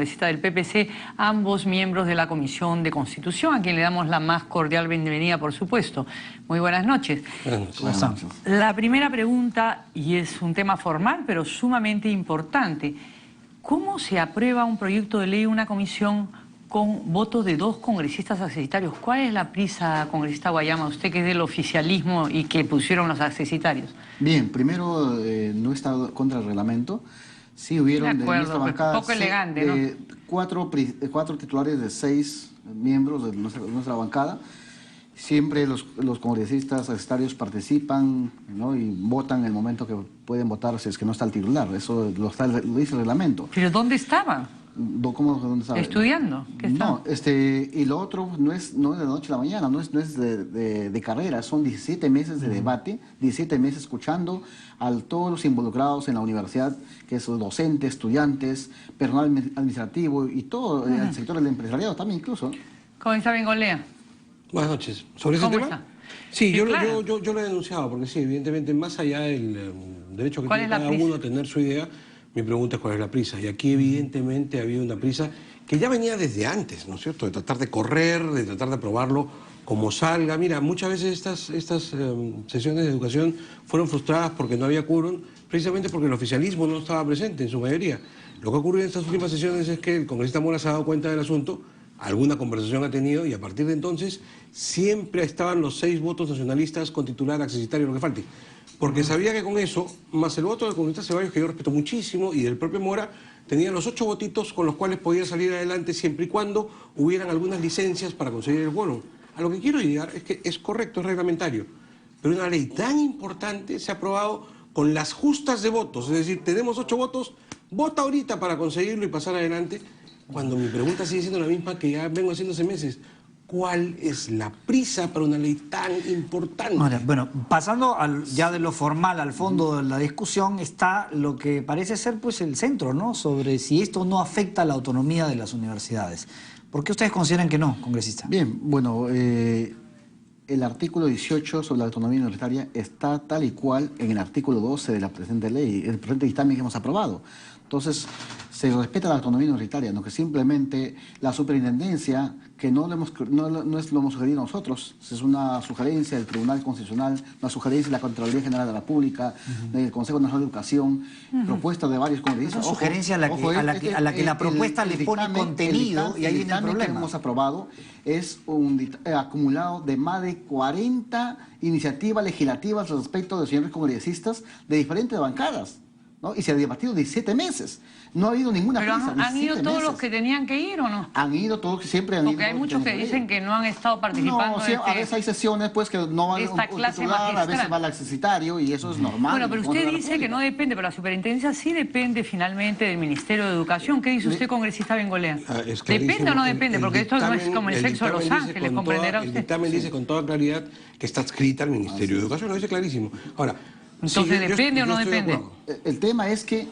congresista del PPC, ambos miembros de la Comisión de Constitución, a quien le damos la más cordial bienvenida, por supuesto. Muy buenas noches. Buenas noches. La primera pregunta, y es un tema formal, pero sumamente importante. ¿Cómo se aprueba un proyecto de ley, una comisión, con votos de 2 congresistas accesitarios? ¿Cuál es la prisa, congresista Guayama, usted que es del oficialismo y que pusieron los accesitarios? Bien, primero, no está contra el reglamento. Sí hubieron de acuerdo, nuestra bancada poco elegante, ¿no? 4 titulares de 6 miembros de nuestra bancada. Siempre los congresistas accesitarios participan, ¿no? Y votan en el momento que pueden votar si es que no está el titular. Eso lo dice el reglamento. ¿Pero dónde estaban? ¿Dónde sabe? ¿Estudiando? ¿Qué no, y lo otro no es de la noche a la mañana, no es de carrera, son 17 meses de debate, 17 meses escuchando a todos los involucrados en la universidad, que son docentes, estudiantes, personal administrativo y todo el sector del empresariado también incluso. ¿Cómo está Bengolea? Buenas noches. ¿Sobre ese tema? Está? Sí, yo claro. lo he denunciado, porque sí, evidentemente, más allá del derecho que tiene cada uno a tener su idea, mi pregunta es cuál es la prisa. Y aquí evidentemente ha habido una prisa que ya venía desde antes, ¿no es cierto? De tratar de correr, de tratar de aprobarlo como salga. Mira, muchas veces estas sesiones de educación fueron frustradas porque no había quórum, precisamente porque el oficialismo no estaba presente en su mayoría. Lo que ocurrió en estas últimas sesiones es que el congresista Mora se ha dado cuenta del asunto, alguna conversación ha tenido y a partir de entonces siempre estaban los 6 votos nacionalistas con titular accesitario, lo que falte. Porque sabía que con eso, más el voto del congresista Ceballos, que yo respeto muchísimo, y del propio Mora, tenían los 8 votitos con los cuales podía salir adelante siempre y cuando hubieran algunas licencias para conseguir el quórum. A lo que quiero llegar es que es correcto, es reglamentario, pero una ley tan importante se ha aprobado con las justas de votos, es decir, tenemos 8 votos, vota ahorita para conseguirlo y pasar adelante, cuando mi pregunta sigue siendo la misma que ya vengo haciendo hace meses. ¿Cuál es la prisa para una ley tan importante? Ahora, bueno, pasando ya de lo formal al fondo de la discusión, está lo que parece ser pues el centro, ¿no? Sobre si esto no afecta a la autonomía de las universidades. ¿Por qué ustedes consideran que no, congresista? Bien, bueno, el artículo 18 sobre la autonomía universitaria está tal y cual en el artículo 12 de la presente ley, el presente dictamen que hemos aprobado. Entonces, se respeta la autonomía universitaria, no que simplemente la superintendencia, que no lo hemos sugerido nosotros, es una sugerencia del Tribunal Constitucional, una sugerencia de la Contraloría General de la República, del Consejo Nacional de Educación, propuesta de varios congresistas. Una sugerencia a la que la propuesta le pone contenido y ahí viene el problema. Que hemos aprobado es un acumulado de más de 40 iniciativas legislativas respecto de señores congresistas de diferentes bancadas, ¿no? Y se ha debatido 17 meses. No ha habido ninguna prisa. ¿Pero han ido todos los que tenían que ir o no? Han ido todos, que siempre han ido. Porque hay muchos que dicen que no han estado participando. No, sí, a veces hay sesiones pues que no va un titular, a veces va el accesitario y eso es normal. Bueno, pero usted dice que no depende, pero la superintendencia sí depende finalmente del Ministerio de Educación. ¿Qué dice usted, congresista Bengolea? ¿Depende o no depende? Porque esto no es como el sexo de Los Ángeles, comprenderá usted. El dictamen dice con toda claridad que está adscrita al Ministerio de Educación, lo dice clarísimo. Ahora, entonces, ¿depende o no depende? El tema es que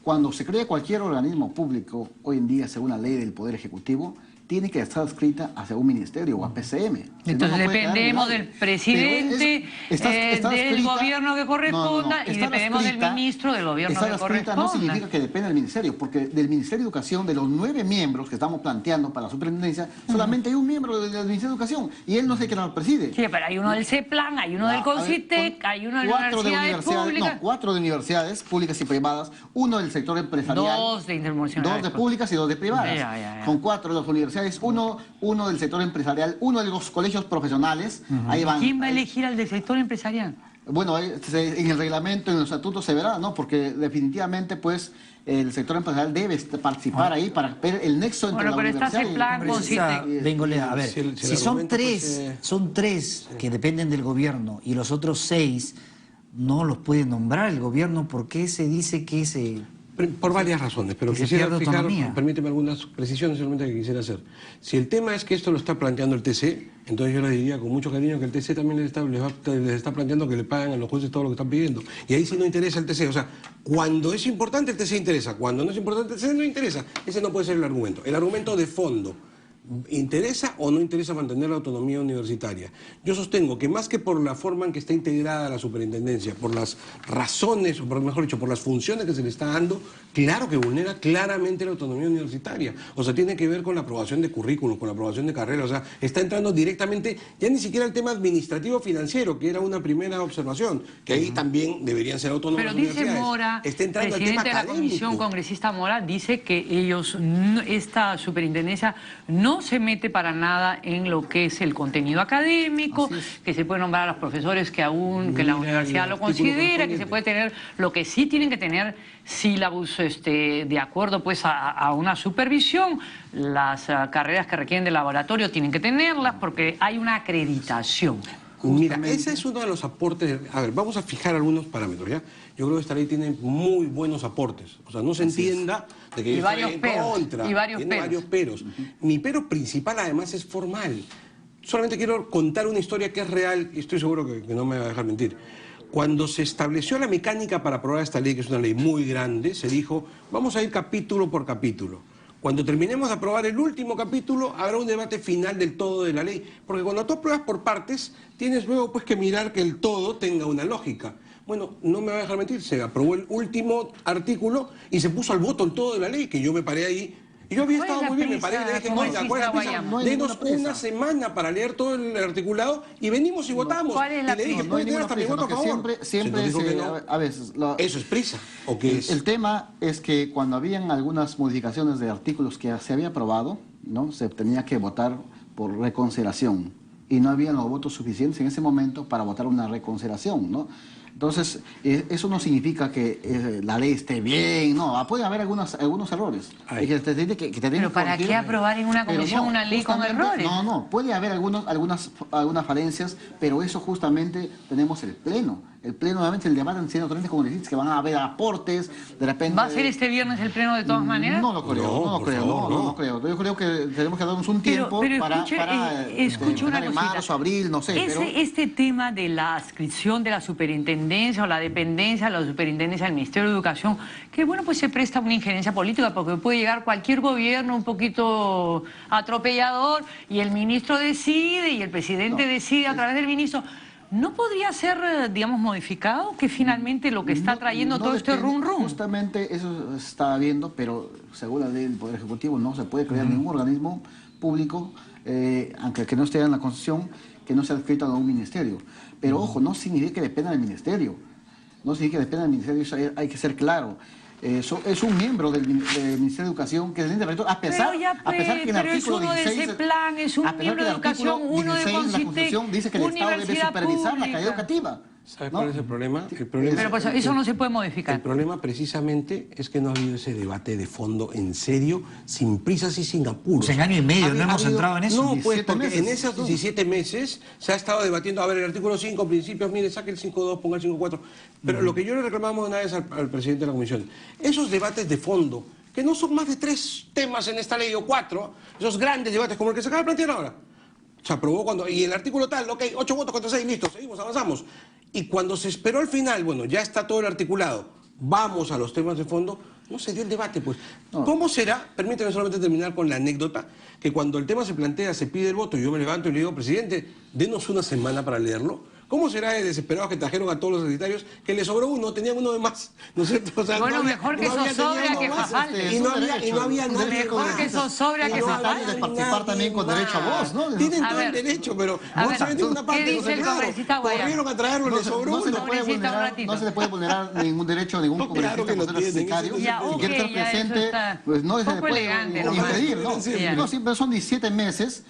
cuando se crea cualquier organismo público, hoy en día, según la ley del Poder Ejecutivo, tiene que estar adscrita hacia un ministerio o a PCM. Entonces dependemos del presidente, del gobierno que corresponda y dependemos del ministro del gobierno que corresponda. No significa que dependa del ministerio, porque del Ministerio de Educación, de los 9 miembros que estamos planteando para la superintendencia, solamente hay un miembro del Ministerio de Educación y él no sé quién lo preside. Sí, pero hay uno del CEPLAN, hay uno del CONCITEC, hay uno de universidades públicas. No, 4 de universidades públicas y privadas, uno del sector empresarial. 2 de intermocionales. 2 de públicas y 2 de privadas. Con 4 de las universidades. Uno del sector empresarial, uno de los colegios profesionales. Ahí van. ¿Quién va a elegir al del sector empresarial? Bueno, en el reglamento, en los estatutos se verá, ¿no? Porque definitivamente, pues, el sector empresarial debe participar ahí para ver el nexo entre la universidad y... Bengolea, a ver, si son 3 que dependen del gobierno y los otros 6 no los puede nombrar el gobierno, ¿por qué se dice que se... Por varias razones, pero quisiera fijar, permíteme algunas precisiones solamente que quisiera hacer. Si el tema es que esto lo está planteando el TC, entonces yo le diría con mucho cariño que el TC también les está planteando que le paguen a los jueces todo lo que están pidiendo. Y ahí sí no interesa el TC. O sea, cuando es importante el TC interesa, cuando no es importante el TC no interesa. Ese no puede ser el argumento. El argumento de fondo ¿interesa o no interesa mantener la autonomía universitaria? Yo sostengo que más que por la forma en que está integrada la superintendencia, por las razones, o mejor dicho, por las funciones que se le está dando, claro que vulnera claramente la autonomía universitaria. O sea, tiene que ver con la aprobación de currículum, con la aprobación de carreras, o sea, está entrando directamente, ya ni siquiera el tema administrativo financiero, que era una primera observación, que ahí también deberían ser autónomas las universidades. Pero dice Mora, está entrando presidente de la comisión, congresista Mora, dice que ellos, esta superintendencia no se mete para nada en lo que es el contenido académico, que se puede nombrar a los profesores que aún, que la universidad lo considera, que se puede tener, lo que sí tienen que tener sílabus de acuerdo pues a una supervisión, las carreras que requieren de laboratorio tienen que tenerlas porque hay una acreditación. Mira, ese es uno de los aportes. A ver, vamos a fijar algunos parámetros, ¿ya? Yo creo que esta ley tiene muy buenos aportes. O sea, no se entienda de que yo estoy en contra. Tiene varios peros. Mi pero principal, además, es formal. Solamente quiero contar una historia que es real y estoy seguro que no me va a dejar mentir. Cuando se estableció la mecánica para aprobar esta ley, que es una ley muy grande, se dijo, vamos a ir capítulo por capítulo. Cuando terminemos de aprobar el último capítulo, habrá un debate final del todo de la ley. Porque cuando tú apruebas por partes, tienes luego pues que mirar que el todo tenga una lógica. Bueno, no me va a dejar mentir, se aprobó el último artículo y se puso al voto el todo de la ley, que yo me paré ahí. Y yo había estado muy bien, me paré y le dije, oiga, ¿cuál es la prisa? Denos una semana para leer todo el articulado y venimos y votamos. ¿Cuál es la y le dije, puede tener hasta mi voto a favor. Siempre a veces... ¿Eso es prisa o qué es? El tema es que cuando habían algunas modificaciones de artículos que se había aprobado, ¿no? Se tenía que votar por reconsideración y no habían los votos suficientes en ese momento para votar una reconsideración, ¿no? Entonces, eso no significa que la ley esté bien, no, puede haber algunos errores. Pero ¿para qué aprobar en una comisión una ley con errores? No, puede haber algunas falencias, pero eso justamente tenemos el Pleno. El Pleno, obviamente, el debate en 130 congresistas que van a haber aportes, de repente... ¿Va a ser este viernes el Pleno de todas maneras? No lo creo, no creo. Yo creo que tenemos que darnos un tiempo para una en marzo, abril, no sé. Este tema de la adscripción de la superintendencia o la dependencia de la superintendencia del Ministerio de Educación, que bueno, pues se presta una injerencia política porque puede llegar cualquier gobierno un poquito atropellador y el ministro decide y el presidente decide a través del ministro. ¿No podría ser, digamos, modificado que finalmente lo que está trayendo todo este rum-rum? Justamente eso se está viendo, pero según la ley del Poder Ejecutivo no se puede crear ningún organismo público, aunque que no esté en la Constitución, que no sea adscrito a un ministerio. Pero ojo, no significa que dependa del ministerio. No significa que dependa del ministerio, eso hay que ser claro. Es un miembro del Ministerio de Educación que es el rector, a pesar que en el artículo 16 de ese plan, es un miembro de Educación, uno de la Constitución dice que el Estado debe supervisar la calidad educativa. ¿Sabes cuál es el problema? Pero pues eso no se puede modificar. El problema precisamente es que no ha habido ese debate de fondo en serio, sin prisas y sin apuros. Pues en año y medio no hemos entrado en eso. No, pues porque en esos 17 meses se ha estado debatiendo, a ver, el artículo 5, principios, mire, saque el 5.2, ponga el 5.4. Pero lo que yo le reclamamos una vez al presidente de la comisión, esos debates de fondo, que no son más de 3 temas en esta ley o 4, esos grandes debates como el que se acaba de plantear ahora. Se aprobó cuando, y el artículo tal, ok, 8 votos contra 6, listo, seguimos, avanzamos. Y cuando se esperó al final, bueno, ya está todo el articulado, vamos a los temas de fondo, no se dio el debate, pues. No. ¿Cómo será? Permíteme solamente terminar con la anécdota, que cuando el tema se plantea, se pide el voto, y yo me levanto y le digo, presidente, denos una semana para leerlo. ¿Cómo será de desesperados que trajeron a todos los secretarios que les sobró uno, tenían uno de más? ¿No es cierto? O sea, bueno, mejor que eso sobra que falte. Y no había nada. Mejor que eso sobra que falte. De participar también con derecho a voz, ¿no? Tienen todo el derecho, pero no se ven una parte. ¿Qué dice el congresista Guayama? Corrieron a traerlo, les sobró uno. No se le puede vulnerar ningún derecho a ningún congresista que no secretario. Si quiere estar presente, pues no se le puede impedir, ¿no? No, siempre son 17 meses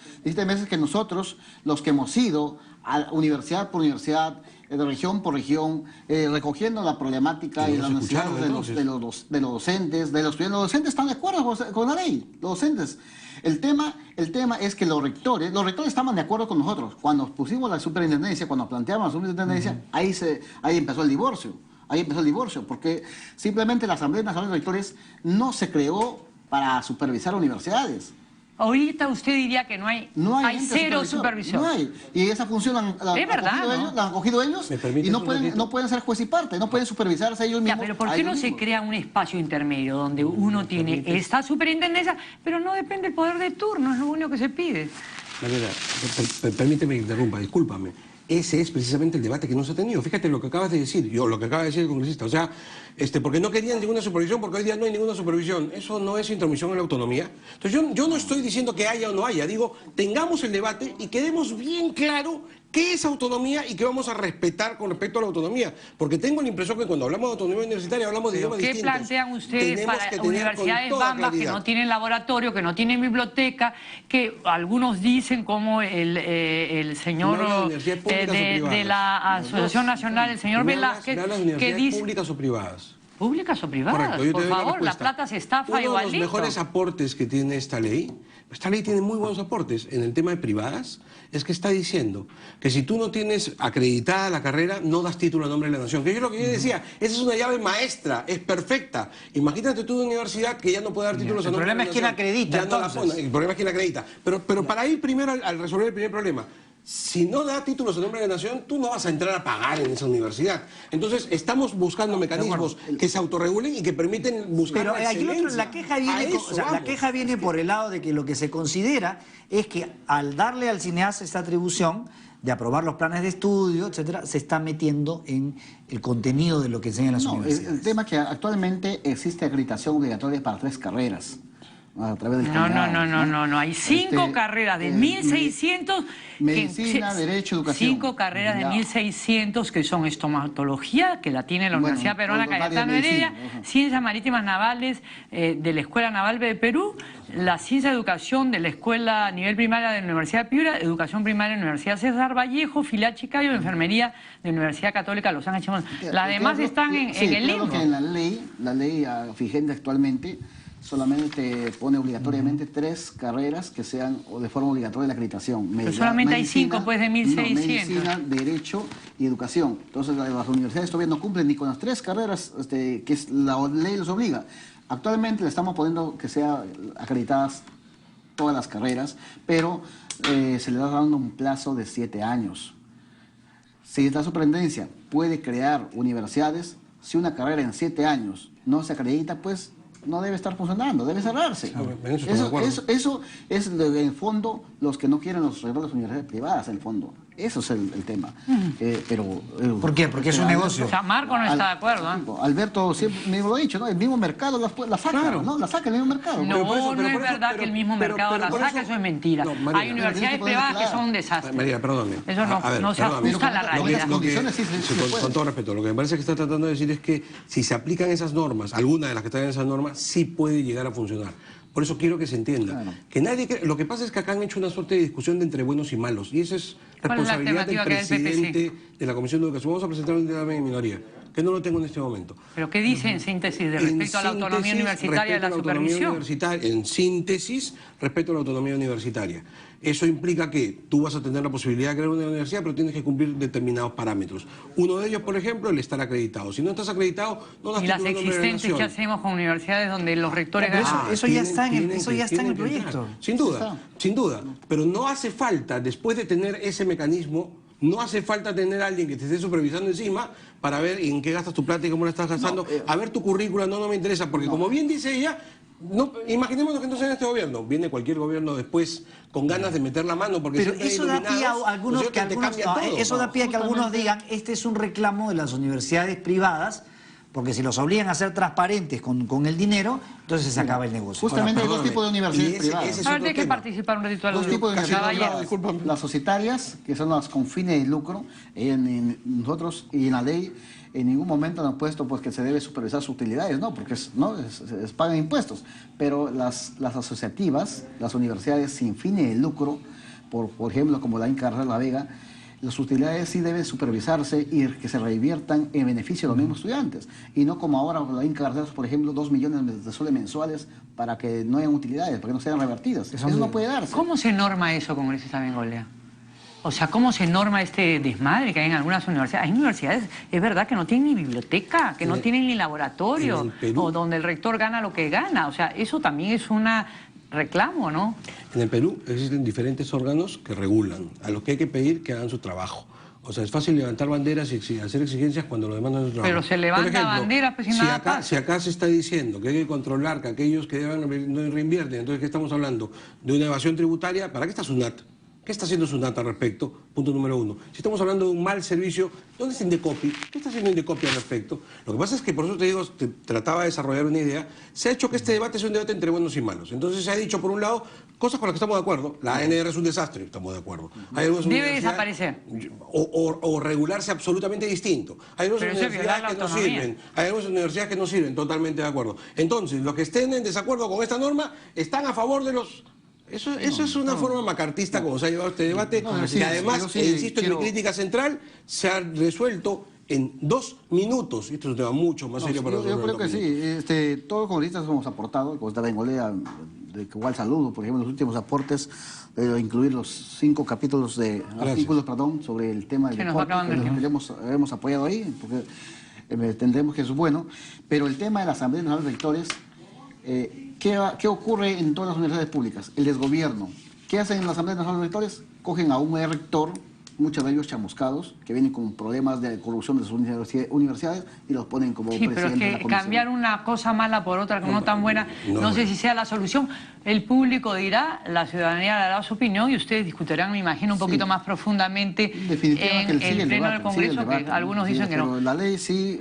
que nosotros, los que hemos ido a universidad por universidad, de región por región, recogiendo la problemática y las necesidades de los docentes, de los estudiantes. Los docentes están de acuerdo con la ley, los docentes. El tema es que los rectores estaban de acuerdo con nosotros. Cuando pusimos la superintendencia, cuando planteamos la superintendencia, ahí empezó el divorcio. Ahí empezó el divorcio, porque simplemente la Asamblea Nacional de Rectores no se creó para supervisar universidades. Ahorita usted diría que no hay cero supervisión. No hay. Y esa función la han cogido ellos y no pueden ser juez y parte, no pueden supervisarse ellos mismos. Pero ¿por qué no se crea un espacio intermedio donde uno tiene esta superintendencia, pero no depende del poder de turno, es lo único que se pide? Mariela, permíteme que interrumpa, discúlpame. Ese es precisamente el debate que no se ha tenido. Fíjate lo que acabas de decir, lo que acaba de decir el congresista. O sea, porque no querían ninguna supervisión, porque hoy día no hay ninguna supervisión. Eso no es intromisión en la autonomía. Entonces yo no estoy diciendo que haya o no haya. Digo, tengamos el debate y quedemos bien claro qué es autonomía y qué vamos a respetar con respecto a la autonomía. Porque tengo la impresión que cuando hablamos de autonomía universitaria hablamos de idiomas distintos. ¿Qué plantean ustedes para universidades bambas que no tienen laboratorio, que no tienen biblioteca, que algunos dicen como el señor de la Asociación Nacional, el señor Velázquez, que dice... ¿Públicas o privadas? ¿Públicas o privadas? Correcto, por favor, la plata se estafa igualito. Uno de los mejores aportes que tiene esta ley tiene muy buenos aportes en el tema de privadas, es que está diciendo que si tú no tienes acreditada la carrera, no das título a nombre de la nación. Que yo lo que yo decía, esa es una llave maestra, es perfecta. Imagínate tú de universidad que ya no puede dar títulos a nombre de la nación. El problema es quién acredita, el problema es quién acredita. Pero para ir primero al resolver el primer problema, si no da títulos a nombre de la nación, tú no vas a entrar a pagar en esa universidad. Entonces, estamos buscando mecanismos que se autorregulen y que permiten buscar la excelencia. La queja viene por el lado de que lo que se considera es que al darle al cineasta esta atribución de aprobar los planes de estudio, etcétera, se está metiendo en el contenido de lo que enseñan las universidades. El tema es que actualmente existe acreditación obligatoria para 3 carreras. A través del No. Hay 5 carreras de 1.600... Medicina, Derecho, Educación. 5 carreras de 1.600 que son estomatología, que la tiene la Universidad Peruana Cayetano Heredia, Ciencias Marítimas Navales de la Escuela Naval de Perú, la Ciencia de Educación de la Escuela a nivel primaria de la Universidad de Piura, Educación Primaria de la Universidad César Vallejo, Filial Chicayo, Enfermería de la Universidad Católica Los Ángeles. Las demás están en el limbo. Que en la ley vigente actualmente solamente pone obligatoriamente 3 carreras que sean de forma obligatoria la acreditación. Pero solamente hay 5 pues de 1.600. Medicina, Derecho y Educación. Entonces las universidades todavía no cumplen ni con las 3 carreras que la ley los obliga. Actualmente le estamos poniendo que sean acreditadas todas las carreras, pero se le está dando un plazo de 7 años. Si esta superintendencia puede crear universidades, si una carrera en 7 años no se acredita, pues no debe estar funcionando, debe cerrarse. Eso es en el fondo los que no quieren los universidades privadas, en el fondo. Eso es el tema. ¿Por qué? Porque es un negocio. O sea, Marco no está de acuerdo. Alberto siempre me lo ha dicho, ¿no? El mismo mercado la saca, claro. ¿No? La saca el mismo mercado. No es verdad que el mismo mercado la saca, eso es mentira. No, María, hay universidades privadas que son un desastre. María, perdóname. Eso no se ajusta a la realidad. Con todo respeto, lo que me parece que está tratando de decir es que si se aplican esas normas, alguna de las que están en esas normas, sí puede llegar a funcionar. Por eso quiero que se entienda. Claro. Lo que pasa es que acá han hecho una suerte de discusión de entre buenos y malos. Y eso es responsabilidad del presidente de la Comisión de Educación. Vamos a presentar un dictamen en minoría, que no lo tengo en este momento. ¿Pero qué dice en síntesis respecto a la autonomía universitaria y la supervisión? En síntesis, respecto a la autonomía universitaria. Eso implica que tú vas a tener la posibilidad de crear una universidad, pero tienes que cumplir determinados parámetros. Uno de ellos, por ejemplo, el estar acreditado. Si no estás acreditado, no das título. ¿Y las existentes que hacemos con universidades donde los rectores ganan? Eso ya está en el proyecto. Sin duda. Pero no hace falta, después de tener ese mecanismo, no hace falta tener a alguien que te esté supervisando encima para ver en qué gastas tu plata y cómo la estás gastando. A ver tu currícula, no me interesa, porque como bien dice ella, imaginémonos que entonces en este gobierno viene cualquier gobierno después con ganas de meter la mano, porque pero eso da pie a algunos que algunos digan, este es un reclamo de las universidades privadas, porque si los obligan a ser transparentes con el dinero, entonces se acaba el negocio. Justamente hay 2 tipos de universidades privadas. Ahora hay que participar un ratito. 2 tipos de universidades privadas. Las societarias, que son las con fines de lucro, nosotros y en la ley en ningún momento nos han puesto pues, que se debe supervisar sus utilidades, no, porque pagan impuestos. Pero las asociativas, las universidades sin fines de lucro, por ejemplo, como la Inca La Vega, las utilidades sí deben supervisarse y que se reviertan en beneficio de los mismos estudiantes. Y no como ahora la Inca García, por ejemplo, 2 millones de soles mensuales para que no hayan utilidades, para que no sean revertidas. Eso no puede darse. ¿Cómo se norma eso, congresista Bengolea? O sea, ¿cómo se norma este desmadre que hay en algunas universidades? Hay universidades, es verdad, que no tienen ni biblioteca, que no tienen ni laboratorio, o donde el rector gana lo que gana. O sea, eso también es una reclamo, ¿no? En el Perú existen diferentes órganos que regulan, a los que hay que pedir que hagan su trabajo. O sea, es fácil levantar banderas y hacer exigencias cuando los demás no hacen su trabajo. Pero se levanta banderas, pues, sin nada pasa. Si acá se está diciendo que hay que controlar que aquellos que no reinvierten, entonces ¿qué estamos hablando? De una evasión tributaria. ¿Para qué está SUNAT? ¿Qué está haciendo SUNAT al respecto? Punto número uno. Si estamos hablando de un mal servicio, ¿dónde está Indecopi? ¿Qué está haciendo Indecopi al respecto? Lo que pasa es que, por eso te digo, trataba de desarrollar una idea. Se ha hecho que este debate sea un debate entre buenos y malos. Entonces se ha dicho, por un lado, cosas con las que estamos de acuerdo. La ANR es un desastre, estamos de acuerdo. Debe desaparecer. O regularse absolutamente distinto. Hay algunas universidades que no sirven. Hay algunas universidades que no sirven, totalmente de acuerdo. Entonces, los que estén en desacuerdo con esta norma están a favor de los... Eso es una forma macartista como se ha llevado este debate, que además, insisto, en mi crítica central, se ha resuelto en 2 minutos. Esto es un tema mucho más serio para nosotros. Yo creo que sí. Todos los congresistas hemos aportado, como está Bengolea, de igual saludo, por ejemplo, los últimos aportes, incluir los 5 capítulos de artículos, sobre el tema del deporte, que hemos apoyado ahí, porque entendemos que eso es bueno, pero el tema de la Asamblea Nacional de Rectores, ¿qué ocurre en todas las universidades públicas? El desgobierno. ¿Qué hacen en la Asamblea Nacional de Rectores? Cogen a un rector, muchos de ellos chamuscados, que vienen con problemas de corrupción de sus universidades y los ponen como presidente de la comisión. Pero es que cambiar una cosa mala por otra no tan buena, no sé si sea la solución. El público dirá, la ciudadanía dará su opinión y ustedes discutirán, me imagino, un poquito más profundamente en el pleno del Congreso, que algunos dicen que no. Pero la ley sí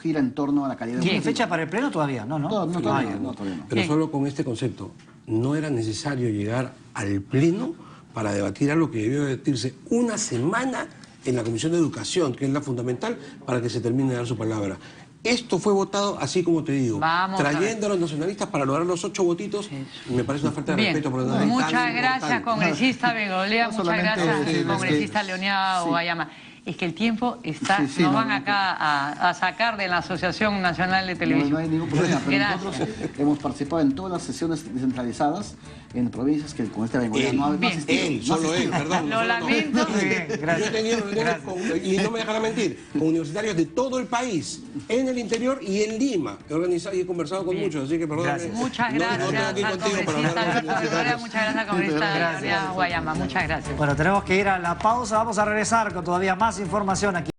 gira en torno a la calidad. ¿Tiene fecha para el pleno todavía? No, todavía no. Pero solo con este concepto, no era necesario llegar al pleno para debatir algo que debió debatirse una semana en la Comisión de Educación, que es la fundamental para que se termine de dar su palabra. Esto fue votado así como te digo, trayendo a los nacionalistas para lograr los 8 votitos. Me parece una falta de respeto por el muchas gracias, congresista Bengolea, muchas gracias, congresista Leonidas Guayama. Es que el tiempo está, nos van acá a sacar de la Asociación Nacional de Televisión. No hay ningún problema, pero nosotros hemos participado en todas las sesiones descentralizadas en provincias que con este Bengolea no ha existido. Solo él, perdón. Lo lamento. Yo he tenido reuniones, y no me dejará mentir, con universitarios de todo el país, en el interior y en Lima. He organizado y he conversado con muchos, así que perdóname. Muchas gracias al congresista, muchas gracias al congresista Leonidas Guayama, muchas gracias. Bueno, tenemos que ir a la pausa, vamos a regresar con todavía más información aquí.